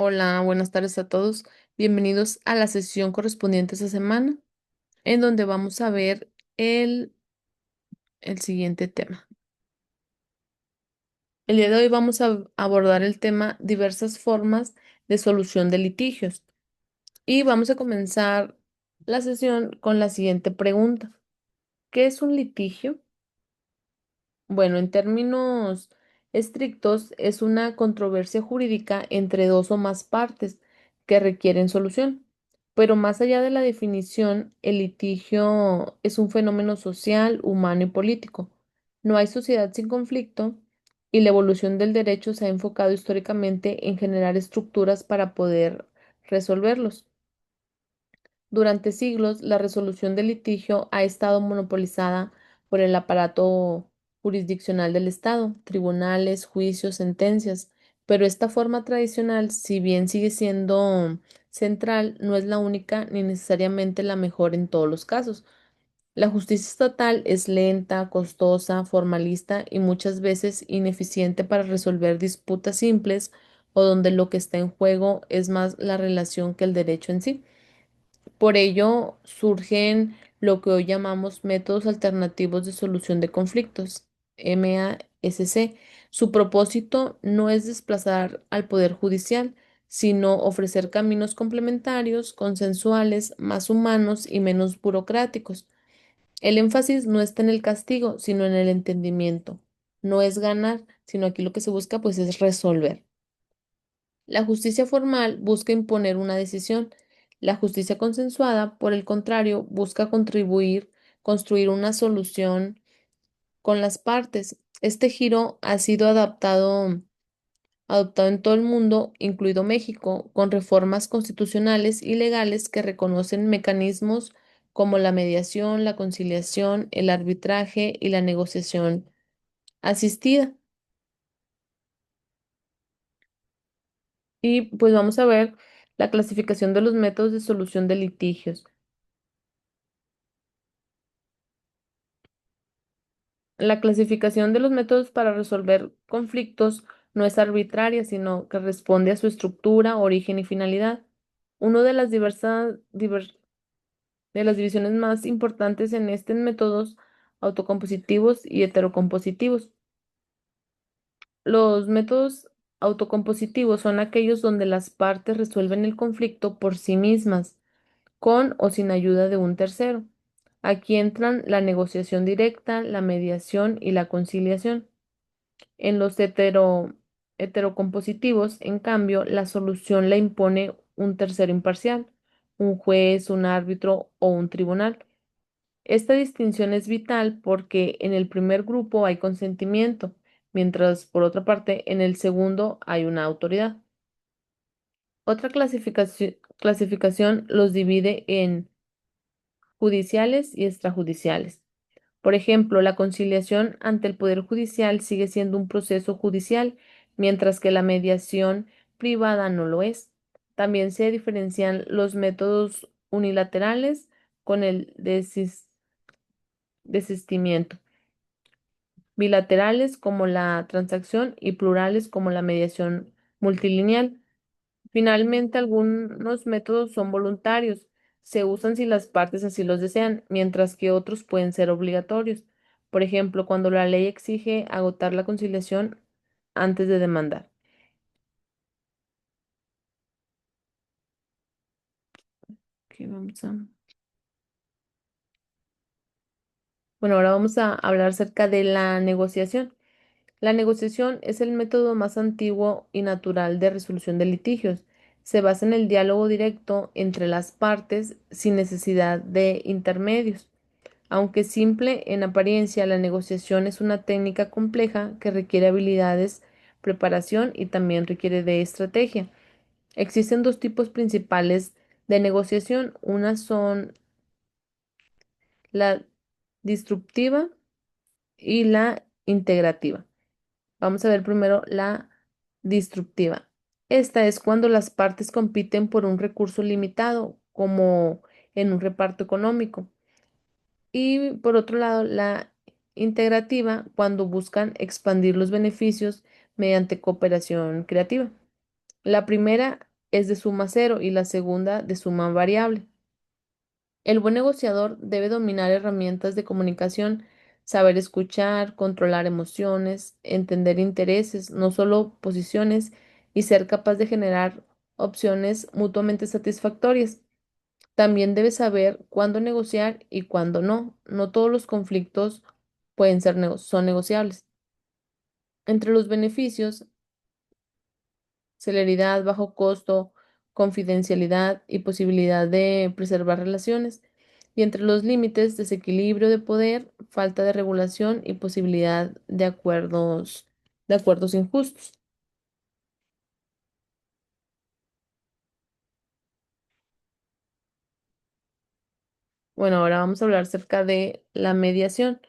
Hola, buenas tardes a todos. Bienvenidos a la sesión correspondiente a esta semana, en donde vamos a ver el siguiente tema. El día de hoy vamos a abordar el tema diversas formas de solución de litigios. Y vamos a comenzar la sesión con la siguiente pregunta. ¿Qué es un litigio? Bueno, en términos estrictos, es una controversia jurídica entre dos o más partes que requieren solución. Pero más allá de la definición, el litigio es un fenómeno social, humano y político. No hay sociedad sin conflicto y la evolución del derecho se ha enfocado históricamente en generar estructuras para poder resolverlos. Durante siglos, la resolución del litigio ha estado monopolizada por el aparato jurisdiccional del Estado, tribunales, juicios, sentencias, pero esta forma tradicional, si bien sigue siendo central, no es la única ni necesariamente la mejor en todos los casos. La justicia estatal es lenta, costosa, formalista y muchas veces ineficiente para resolver disputas simples o donde lo que está en juego es más la relación que el derecho en sí. Por ello surgen lo que hoy llamamos métodos alternativos de solución de conflictos, MASC. Su propósito no es desplazar al Poder Judicial, sino ofrecer caminos complementarios, consensuales, más humanos y menos burocráticos. El énfasis no está en el castigo, sino en el entendimiento. No es ganar, sino aquí lo que se busca pues es resolver. La justicia formal busca imponer una decisión. La justicia consensuada, por el contrario, busca construir una solución con las partes. Este giro ha sido adoptado en todo el mundo, incluido México, con reformas constitucionales y legales que reconocen mecanismos como la mediación, la conciliación, el arbitraje y la negociación asistida. Y pues vamos a ver la clasificación de los métodos de solución de litigios. La clasificación de los métodos para resolver conflictos no es arbitraria, sino que responde a su estructura, origen y finalidad. Una de las de las divisiones más importantes en este métodos autocompositivos y heterocompositivos. Los métodos autocompositivos son aquellos donde las partes resuelven el conflicto por sí mismas, con o sin ayuda de un tercero. Aquí entran la negociación directa, la mediación y la conciliación. En los heterocompositivos, en cambio, la solución la impone un tercero imparcial, un juez, un árbitro o un tribunal. Esta distinción es vital porque en el primer grupo hay consentimiento, mientras por otra parte en el segundo hay una autoridad. Otra clasificación los divide en judiciales y extrajudiciales. Por ejemplo, la conciliación ante el Poder Judicial sigue siendo un proceso judicial, mientras que la mediación privada no lo es. También se diferencian los métodos unilaterales con el desistimiento, bilaterales como la transacción y plurales como la mediación multilineal. Finalmente, algunos métodos son voluntarios, se usan si las partes así los desean, mientras que otros pueden ser obligatorios. Por ejemplo, cuando la ley exige agotar la conciliación antes de demandar. Ok, Bueno, ahora vamos a hablar acerca de la negociación. La negociación es el método más antiguo y natural de resolución de litigios. Se basa en el diálogo directo entre las partes sin necesidad de intermedios. Aunque simple en apariencia, la negociación es una técnica compleja que requiere habilidades, preparación y también requiere de estrategia. Existen dos tipos principales de negociación. Una son la disruptiva y la integrativa. Vamos a ver primero la disruptiva. Esta es cuando las partes compiten por un recurso limitado, como en un reparto económico. Y por otro lado, la integrativa, cuando buscan expandir los beneficios mediante cooperación creativa. La primera es de suma cero y la segunda de suma variable. El buen negociador debe dominar herramientas de comunicación, saber escuchar, controlar emociones, entender intereses, no solo posiciones, y ser capaz de generar opciones mutuamente satisfactorias. También debe saber cuándo negociar y cuándo no. No todos los conflictos son negociables. Entre los beneficios, celeridad, bajo costo, confidencialidad y posibilidad de preservar relaciones. Y entre los límites, desequilibrio de poder, falta de regulación y posibilidad de acuerdos injustos. Bueno, ahora vamos a hablar acerca de la mediación.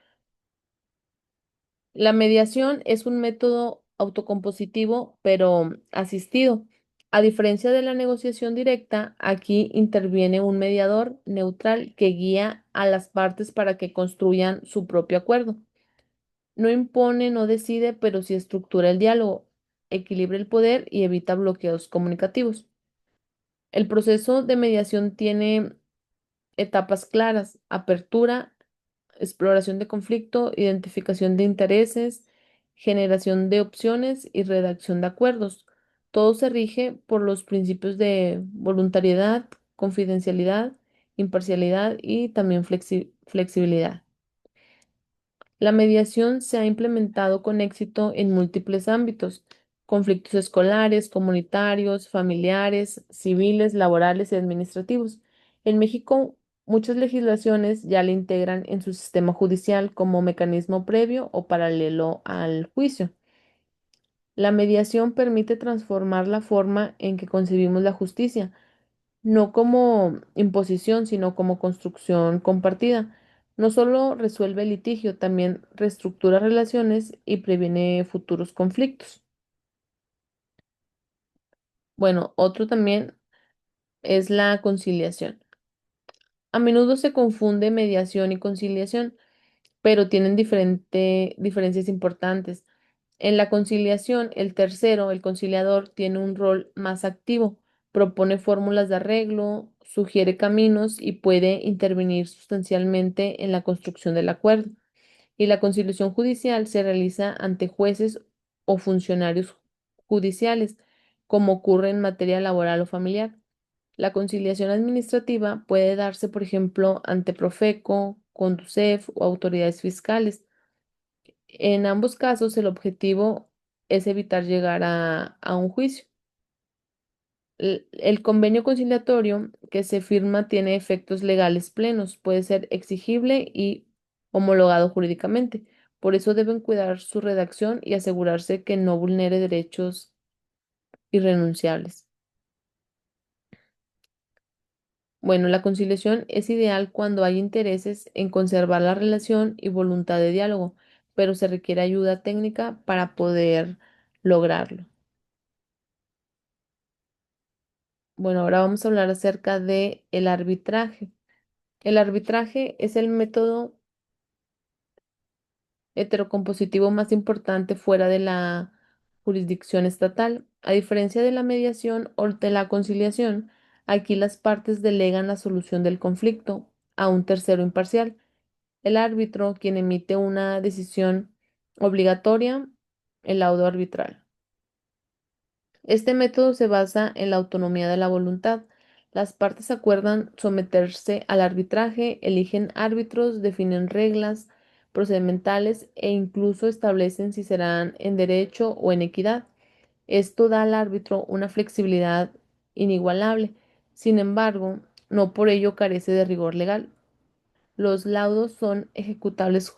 La mediación es un método autocompositivo, pero asistido. A diferencia de la negociación directa, aquí interviene un mediador neutral que guía a las partes para que construyan su propio acuerdo. No impone, no decide, pero sí estructura el diálogo, equilibra el poder y evita bloqueos comunicativos. El proceso de mediación tiene etapas claras: apertura, exploración de conflicto, identificación de intereses, generación de opciones y redacción de acuerdos. Todo se rige por los principios de voluntariedad, confidencialidad, imparcialidad y también flexibilidad. La mediación se ha implementado con éxito en múltiples ámbitos: conflictos escolares, comunitarios, familiares, civiles, laborales y administrativos. En México, muchas legislaciones ya la integran en su sistema judicial como mecanismo previo o paralelo al juicio. La mediación permite transformar la forma en que concebimos la justicia, no como imposición, sino como construcción compartida. No solo resuelve el litigio, también reestructura relaciones y previene futuros conflictos. Bueno, otro también es la conciliación. A menudo se confunde mediación y conciliación, pero tienen diferencias importantes. En la conciliación, el tercero, el conciliador, tiene un rol más activo, propone fórmulas de arreglo, sugiere caminos y puede intervenir sustancialmente en la construcción del acuerdo. Y la conciliación judicial se realiza ante jueces o funcionarios judiciales, como ocurre en materia laboral o familiar. La conciliación administrativa puede darse, por ejemplo, ante Profeco, Conducef o autoridades fiscales. En ambos casos, el objetivo es evitar llegar a un juicio. El convenio conciliatorio que se firma tiene efectos legales plenos, puede ser exigible y homologado jurídicamente. Por eso deben cuidar su redacción y asegurarse que no vulnere derechos irrenunciables. Bueno, la conciliación es ideal cuando hay intereses en conservar la relación y voluntad de diálogo, pero se requiere ayuda técnica para poder lograrlo. Bueno, ahora vamos a hablar acerca de el arbitraje. El arbitraje es el método heterocompositivo más importante fuera de la jurisdicción estatal. A diferencia de la mediación o de la conciliación, aquí las partes delegan la solución del conflicto a un tercero imparcial, el árbitro, quien emite una decisión obligatoria, el laudo arbitral. Este método se basa en la autonomía de la voluntad. Las partes acuerdan someterse al arbitraje, eligen árbitros, definen reglas procedimentales e incluso establecen si serán en derecho o en equidad. Esto da al árbitro una flexibilidad inigualable. Sin embargo, no por ello carece de rigor legal. Los laudos son ejecutables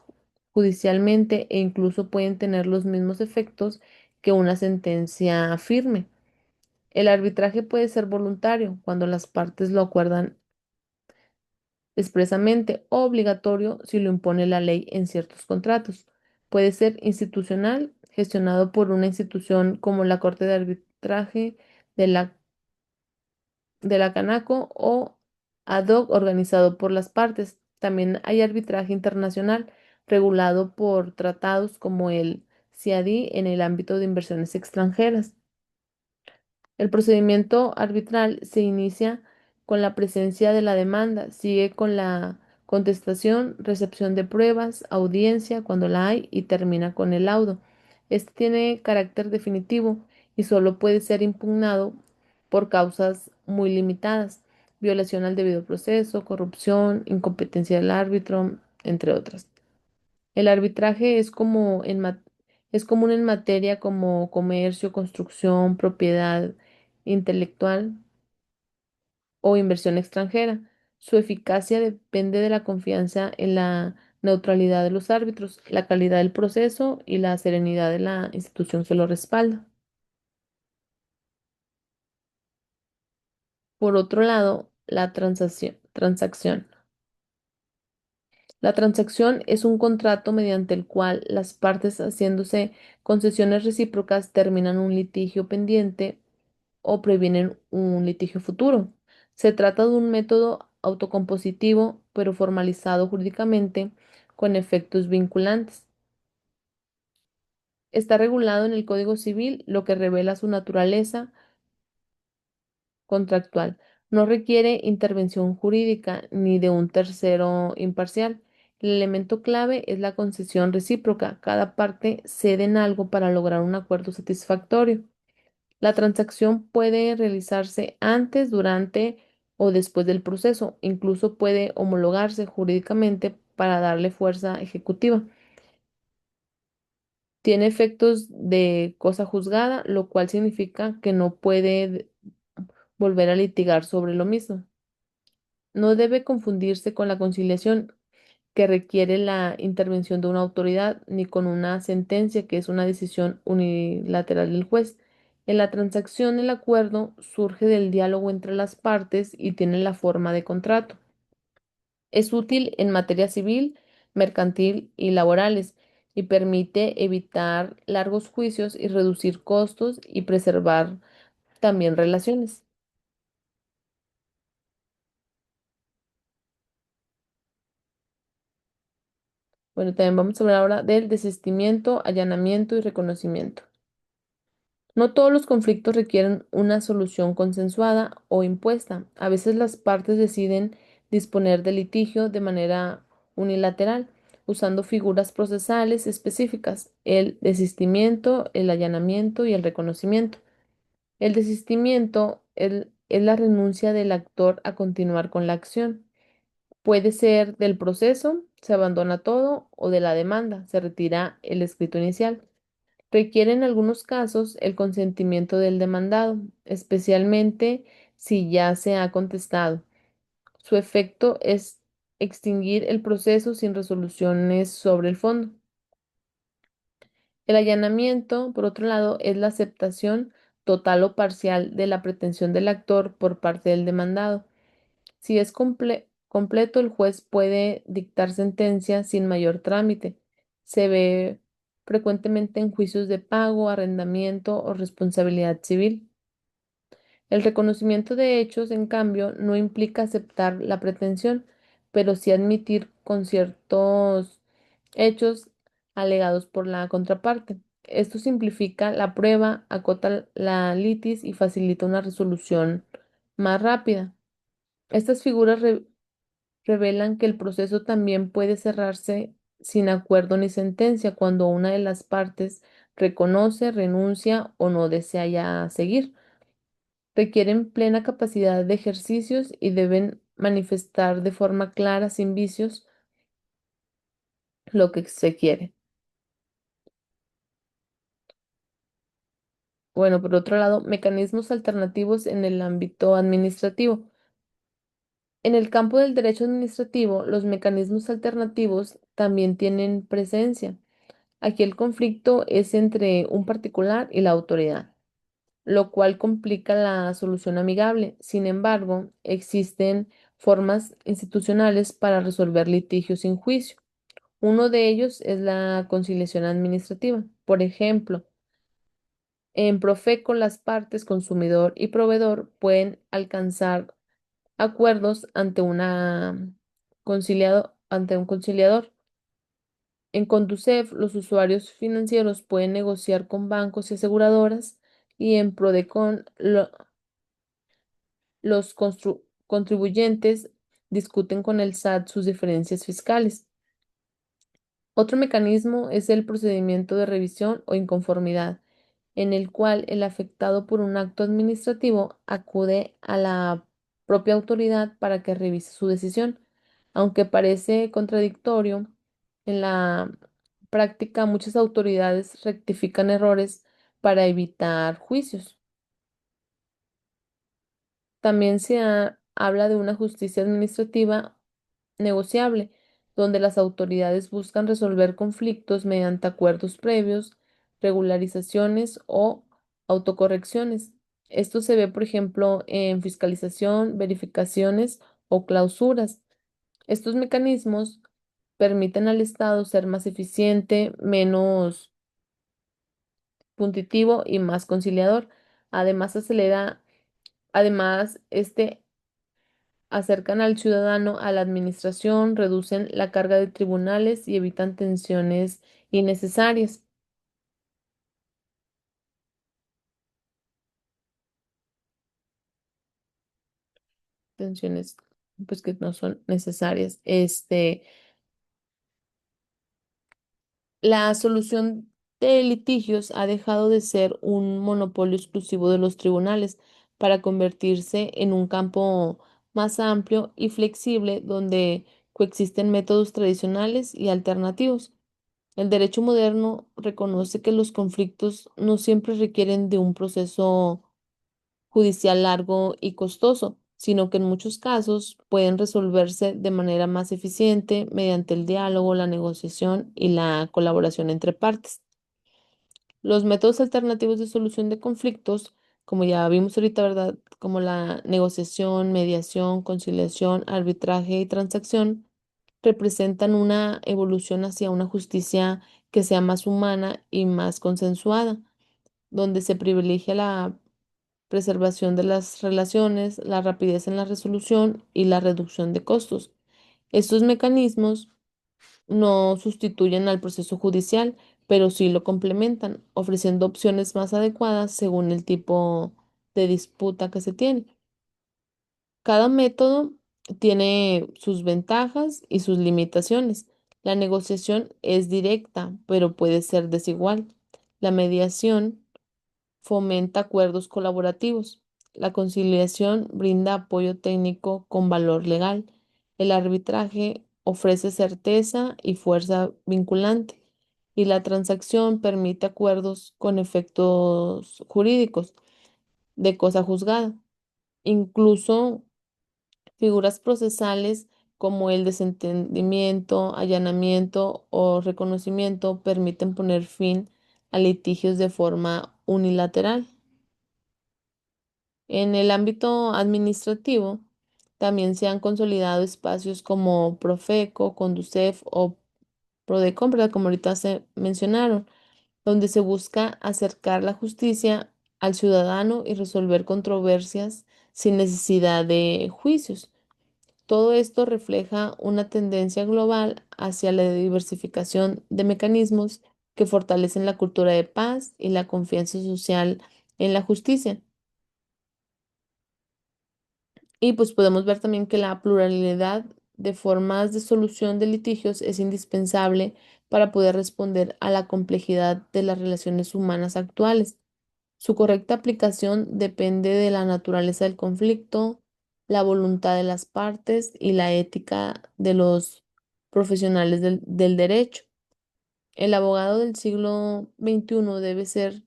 judicialmente e incluso pueden tener los mismos efectos que una sentencia firme. El arbitraje puede ser voluntario cuando las partes lo acuerdan expresamente, o obligatorio si lo impone la ley en ciertos contratos. Puede ser institucional, gestionado por una institución como la Corte de Arbitraje de la Canaco, o ad hoc organizado por las partes. También hay arbitraje internacional regulado por tratados como el CIADI en el ámbito de inversiones extranjeras. El procedimiento arbitral se inicia con la presencia de la demanda, sigue con la contestación, recepción de pruebas, audiencia cuando la hay y termina con el laudo. Este tiene carácter definitivo y solo puede ser impugnado por causas muy limitadas, violación al debido proceso, corrupción, incompetencia del árbitro, entre otras. El arbitraje es común en materia como comercio, construcción, propiedad intelectual o inversión extranjera. Su eficacia depende de la confianza en la neutralidad de los árbitros, la calidad del proceso y la serenidad de la institución que lo respalda. Por otro lado, la transacción. La transacción es un contrato mediante el cual las partes haciéndose concesiones recíprocas terminan un litigio pendiente o previenen un litigio futuro. Se trata de un método autocompositivo, pero formalizado jurídicamente con efectos vinculantes. Está regulado en el Código Civil, lo que revela su naturaleza contractual. No requiere intervención jurídica ni de un tercero imparcial. El elemento clave es la concesión recíproca. Cada parte cede en algo para lograr un acuerdo satisfactorio. La transacción puede realizarse antes, durante o después del proceso. Incluso puede homologarse jurídicamente para darle fuerza ejecutiva. Tiene efectos de cosa juzgada, lo cual significa que no puede volver a litigar sobre lo mismo. No debe confundirse con la conciliación, que requiere la intervención de una autoridad, ni con una sentencia, que es una decisión unilateral del juez. En la transacción, el acuerdo surge del diálogo entre las partes y tiene la forma de contrato. Es útil en materia civil, mercantil y laborales y permite evitar largos juicios y reducir costos y preservar también relaciones. Bueno, también vamos a hablar ahora del desistimiento, allanamiento y reconocimiento. No todos los conflictos requieren una solución consensuada o impuesta. A veces las partes deciden disponer del litigio de manera unilateral, usando figuras procesales específicas, el desistimiento, el allanamiento y el reconocimiento. El desistimiento es la renuncia del actor a continuar con la acción. Puede ser del proceso, se abandona todo, o de la demanda, se retira el escrito inicial. Requiere en algunos casos el consentimiento del demandado, especialmente si ya se ha contestado. Su efecto es extinguir el proceso sin resoluciones sobre el fondo. El allanamiento, por otro lado, es la aceptación total o parcial de la pretensión del actor por parte del demandado. Si es completo, el juez puede dictar sentencia sin mayor trámite. Se ve frecuentemente en juicios de pago, arrendamiento o responsabilidad civil. El reconocimiento de hechos, en cambio, no implica aceptar la pretensión, pero sí admitir con ciertos hechos alegados por la contraparte. Esto simplifica la prueba, acota la litis y facilita una resolución más rápida. Estas figuras revelan que el proceso también puede cerrarse sin acuerdo ni sentencia cuando una de las partes reconoce, renuncia o no desea ya seguir. Requieren plena capacidad de ejercicios y deben manifestar de forma clara, sin vicios, lo que se quiere. Bueno, por otro lado, mecanismos alternativos en el ámbito administrativo. En el campo del derecho administrativo, los mecanismos alternativos también tienen presencia. Aquí el conflicto es entre un particular y la autoridad, lo cual complica la solución amigable. Sin embargo, existen formas institucionales para resolver litigios sin juicio. Uno de ellos es la conciliación administrativa. Por ejemplo, en Profeco las partes consumidor y proveedor pueden alcanzar acuerdos ante un conciliador. En Conducef, los usuarios financieros pueden negociar con bancos y aseguradoras y en pro de los contribuyentes discuten con el SAT sus diferencias fiscales. Otro mecanismo es el procedimiento de revisión o inconformidad, en el cual el afectado por un acto administrativo acude a la propia autoridad para que revise su decisión. Aunque parece contradictorio, en la práctica muchas autoridades rectifican errores para evitar juicios. También habla de una justicia administrativa negociable, donde las autoridades buscan resolver conflictos mediante acuerdos previos, regularizaciones o autocorrecciones. Esto se ve, por ejemplo, en fiscalización, verificaciones o clausuras. Estos mecanismos permiten al Estado ser más eficiente, menos punitivo y más conciliador. Además, este acercan al ciudadano a la administración, reducen la carga de tribunales y evitan tensiones innecesarias. Tensiones, pues que no son necesarias. La solución de litigios ha dejado de ser un monopolio exclusivo de los tribunales para convertirse en un campo más amplio y flexible donde coexisten métodos tradicionales y alternativos. El derecho moderno reconoce que los conflictos no siempre requieren de un proceso judicial largo y costoso, sino que en muchos casos pueden resolverse de manera más eficiente mediante el diálogo, la negociación y la colaboración entre partes. Los métodos alternativos de solución de conflictos, como ya vimos ahorita, ¿verdad? Como la negociación, mediación, conciliación, arbitraje y transacción, representan una evolución hacia una justicia que sea más humana y más consensuada, donde se privilegia la preservación de las relaciones, la rapidez en la resolución y la reducción de costos. Estos mecanismos no sustituyen al proceso judicial, pero sí lo complementan, ofreciendo opciones más adecuadas según el tipo de disputa que se tiene. Cada método tiene sus ventajas y sus limitaciones. La negociación es directa, pero puede ser desigual. La mediación fomenta acuerdos colaborativos. La conciliación brinda apoyo técnico con valor legal. El arbitraje ofrece certeza y fuerza vinculante. Y la transacción permite acuerdos con efectos jurídicos de cosa juzgada. Incluso figuras procesales como el desentendimiento, allanamiento o reconocimiento permiten poner fin a litigios de forma unilateral. En el ámbito administrativo, también se han consolidado espacios como Profeco, Conducef o Prodecon, ¿verdad? Como ahorita se mencionaron, donde se busca acercar la justicia al ciudadano y resolver controversias sin necesidad de juicios. Todo esto refleja una tendencia global hacia la diversificación de mecanismos que fortalecen la cultura de paz y la confianza social en la justicia. Y pues podemos ver también que la pluralidad de formas de solución de litigios es indispensable para poder responder a la complejidad de las relaciones humanas actuales. Su correcta aplicación depende de la naturaleza del conflicto, la voluntad de las partes y la ética de los profesionales del derecho. El abogado del siglo XXI debe ser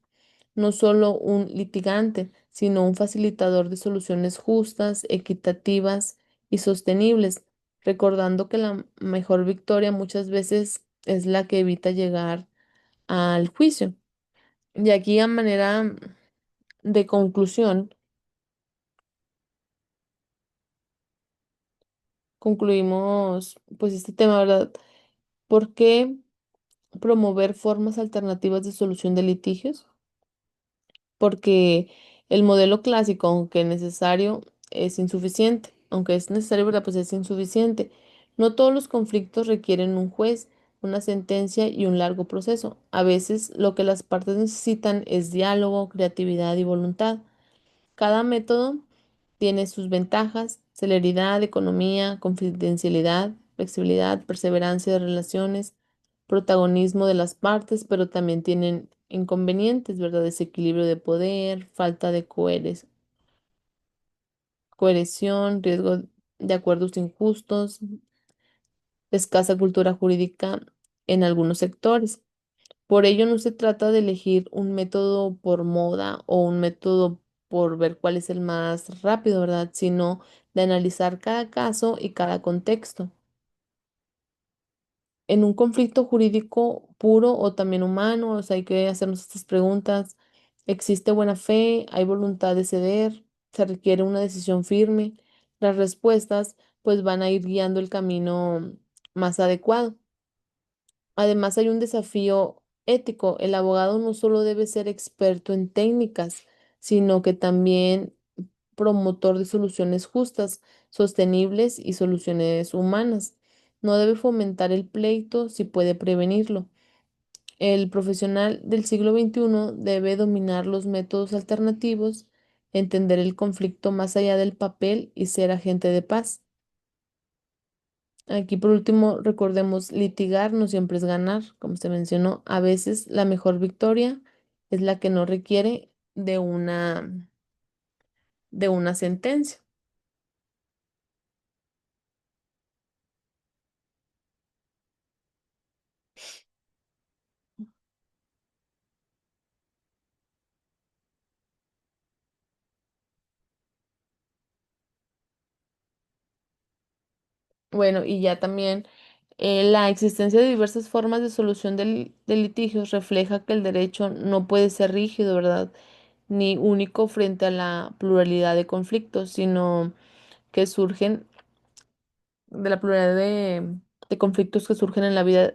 no solo un litigante, sino un facilitador de soluciones justas, equitativas y sostenibles, recordando que la mejor victoria muchas veces es la que evita llegar al juicio. Y aquí a manera de conclusión, concluimos pues este tema, ¿verdad? ¿Por qué promover formas alternativas de solución de litigios? Porque el modelo clásico, aunque necesario, es insuficiente. Aunque es necesario, ¿verdad? Pues es insuficiente. No todos los conflictos requieren un juez. una sentencia y un largo proceso. A veces lo que las partes necesitan es diálogo, creatividad y voluntad. Cada método tiene sus ventajas: celeridad, economía, confidencialidad, flexibilidad, perseverancia de relaciones, protagonismo de las partes, pero también tienen inconvenientes, ¿verdad? Desequilibrio de poder, falta de coerción, riesgo de acuerdos injustos, escasa cultura jurídica en algunos sectores. Por ello, no se trata de elegir un método por moda o un método por ver cuál es el más rápido, ¿verdad? Sino de analizar cada caso y cada contexto. En un conflicto jurídico puro o también humano, o sea, hay que hacernos estas preguntas. ¿Existe buena fe? ¿Hay voluntad de ceder? ¿Se requiere una decisión firme? Las respuestas pues van a ir guiando el camino más adecuado. Además, hay un desafío ético. El abogado no solo debe ser experto en técnicas, sino que también promotor de soluciones justas, sostenibles y soluciones humanas. No debe fomentar el pleito si puede prevenirlo. El profesional del siglo XXI debe dominar los métodos alternativos, entender el conflicto más allá del papel y ser agente de paz. Aquí por último, recordemos, litigar no siempre es ganar, como se mencionó. A veces la mejor victoria es la que no requiere de una sentencia. Bueno, y ya también la existencia de diversas formas de solución de litigios refleja que el derecho no puede ser rígido, ¿verdad? Ni único frente a la pluralidad de conflictos, sino que surgen de la pluralidad de conflictos que surgen en la vida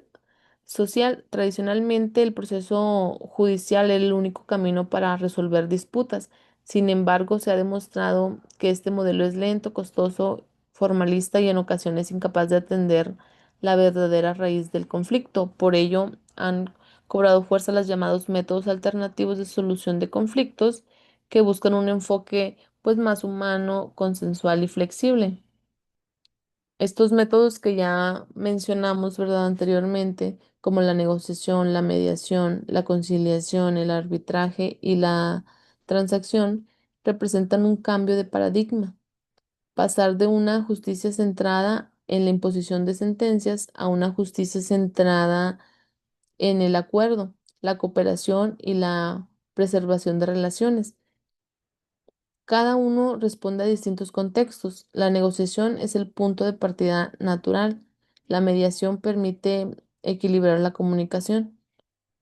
social. Tradicionalmente, el proceso judicial es el único camino para resolver disputas. Sin embargo, se ha demostrado que este modelo es lento, costoso, formalista y en ocasiones incapaz de atender la verdadera raíz del conflicto. Por ello, han cobrado fuerza los llamados métodos alternativos de solución de conflictos, que buscan un enfoque pues más humano, consensual y flexible. Estos métodos que ya mencionamos, ¿verdad? Anteriormente, como la negociación, la mediación, la conciliación, el arbitraje y la transacción, representan un cambio de paradigma: pasar de una justicia centrada en la imposición de sentencias a una justicia centrada en el acuerdo, la cooperación y la preservación de relaciones. Cada uno responde a distintos contextos. La negociación es el punto de partida natural. La mediación permite equilibrar la comunicación.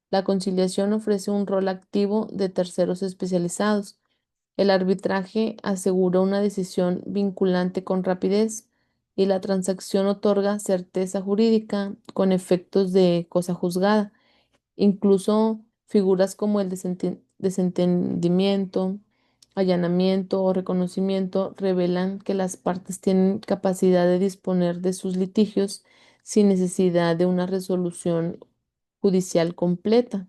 La conciliación ofrece un rol activo de terceros especializados. El arbitraje asegura una decisión vinculante con rapidez y la transacción otorga certeza jurídica con efectos de cosa juzgada. Incluso figuras como el desentendimiento, allanamiento o reconocimiento revelan que las partes tienen capacidad de disponer de sus litigios sin necesidad de una resolución judicial completa.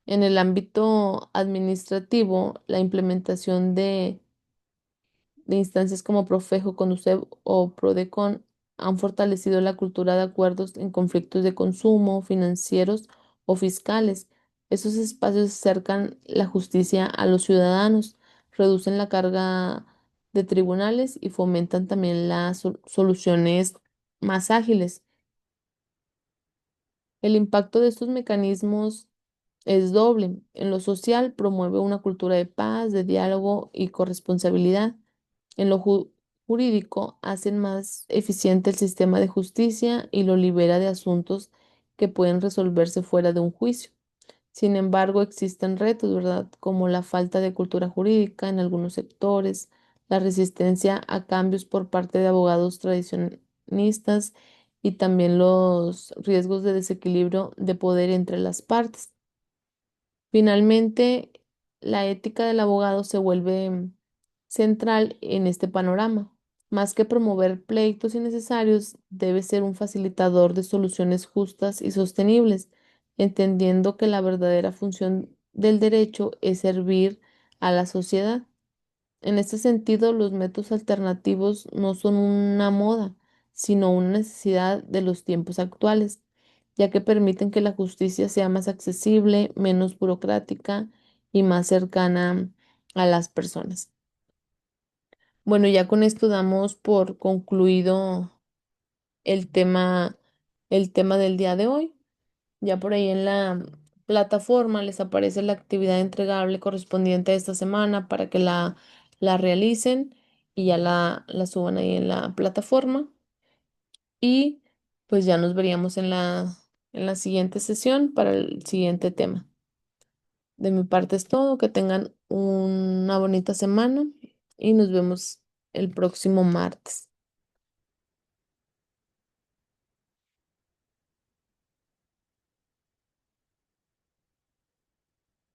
En el ámbito administrativo, la implementación de instancias como Profejo, Conducef o Prodecon han fortalecido la cultura de acuerdos en conflictos de consumo, financieros o fiscales. Esos espacios acercan la justicia a los ciudadanos, reducen la carga de tribunales y fomentan también las soluciones más ágiles. El impacto de estos mecanismos es doble. En lo social, promueve una cultura de paz, de diálogo y corresponsabilidad. En lo jurídico, hacen más eficiente el sistema de justicia y lo libera de asuntos que pueden resolverse fuera de un juicio. Sin embargo, existen retos, ¿verdad? Como la falta de cultura jurídica en algunos sectores, la resistencia a cambios por parte de abogados tradicionalistas y también los riesgos de desequilibrio de poder entre las partes. Finalmente, la ética del abogado se vuelve central en este panorama. Más que promover pleitos innecesarios, debe ser un facilitador de soluciones justas y sostenibles, entendiendo que la verdadera función del derecho es servir a la sociedad. En este sentido, los métodos alternativos no son una moda, sino una necesidad de los tiempos actuales, ya que permiten que la justicia sea más accesible, menos burocrática y más cercana a las personas. Bueno, ya con esto damos por concluido el tema, el tema del día de hoy. Ya por ahí en la plataforma les aparece la actividad entregable correspondiente a esta semana para que la realicen y ya la suban ahí en la plataforma. Y pues ya nos veríamos en la siguiente sesión para el siguiente tema. De mi parte es todo. Que tengan una bonita semana y nos vemos el próximo martes.